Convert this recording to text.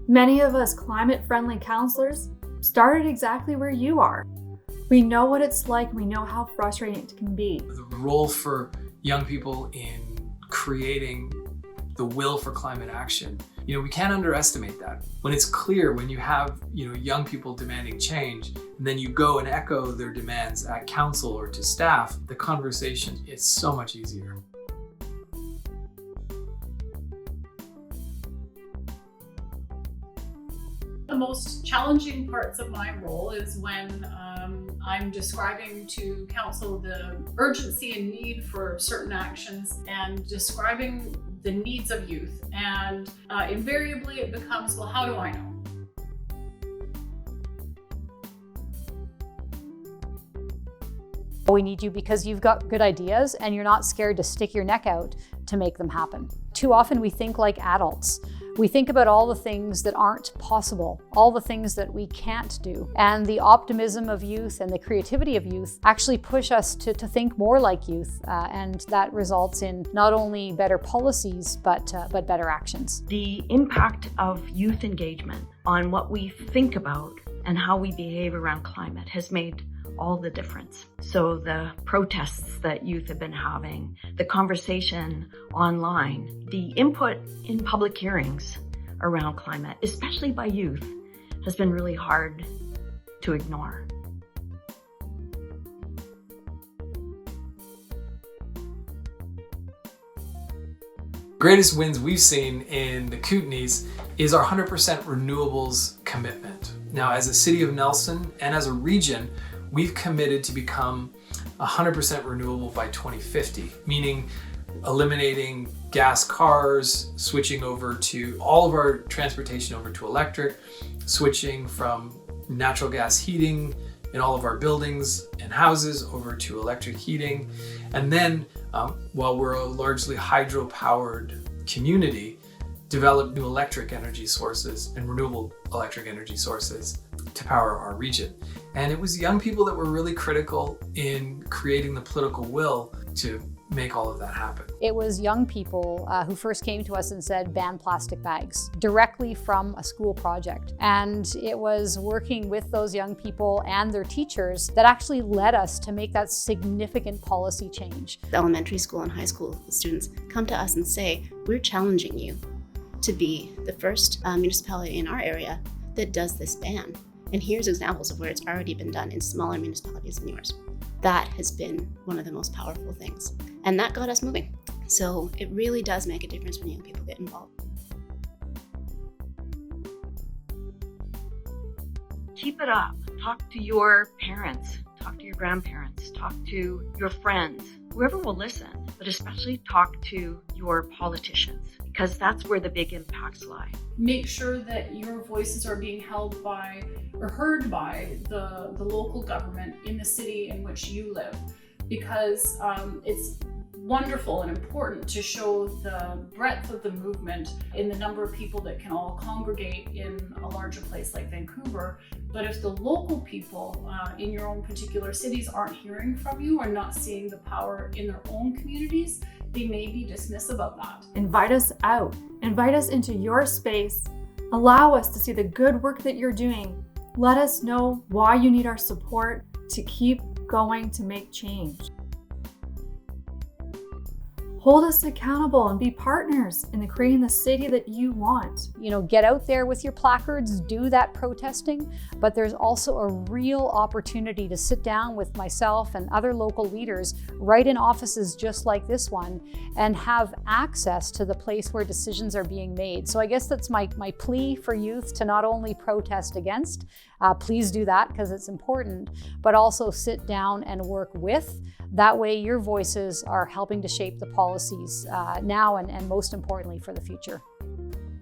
Many of us climate-friendly councillors started exactly where you are. We know what it's like, we know how frustrating it can be. The role for young people in creating the will for climate action, we can't underestimate that. When it's clear, when you have, young people demanding change, and then you go and echo their demands at council or to staff, the conversation is so much easier. The most challenging parts of my role is when I'm describing to council the urgency and need for certain actions and describing the needs of youth. And invariably it becomes, well, how do I know? We need you because you've got good ideas and you're not scared to stick your neck out to make them happen. Too often we think like adults. We think about all the things that aren't possible, all the things that we can't do. And the optimism of youth and the creativity of youth actually push us to think more like youth. And that results in not only better policies, but better actions. The impact of youth engagement on what we think about and how we behave around climate has made all the difference. So the protests that youth have been having, the conversation online, the input in public hearings around climate, especially by youth, has been really hard to ignore. Greatest wins we've seen in the Kootenays is our 100% renewables commitment. Now, as a city of Nelson and as a region, we've committed to become 100% renewable by 2050, meaning eliminating gas cars, switching over to all of our transportation over to electric, switching from natural gas heating in all of our buildings and houses over to electric heating. And then, while we're a largely hydro-powered community, develop new electric energy sources and renewable electric energy sources to power our region. And it was young people that were really critical in creating the political will to make all of that happen. It was young people who first came to us and said, ban plastic bags, directly from a school project. And it was working with those young people and their teachers that actually led us to make that significant policy change. The elementary school and high school students come to us and say, we're challenging you to be the first municipality in our area that does this ban. And here's examples of where it's already been done in smaller municipalities than yours. That has been one of the most powerful things. And that got us moving. So it really does make a difference when young people get involved. Keep it up. Talk to your parents, talk to your grandparents, talk to your friends, whoever will listen, but especially talk to your politicians, because that's where the big impacts lie. Make sure that your voices are being held by or heard by the local government in the city in which you live, because it's wonderful and important to show the breadth of the movement in the number of people that can all congregate in a larger place like Vancouver. But if the local people in your own particular cities aren't hearing from you or not seeing the power in their own communities, they may be dismissive of that. Invite us out. Invite us into your space. Allow us to see the good work that you're doing. Let us know why you need our support to keep going to make change. Hold us accountable and be partners in creating the city that you want. Get out there with your placards, do that protesting, but there's also a real opportunity to sit down with myself and other local leaders right in offices just like this one and have access to the place where decisions are being made. So I guess that's my plea for youth to not only protest against, please do that because it's important, but also sit down and work with. That way your voices are helping to shape the policies now and most importantly for the future.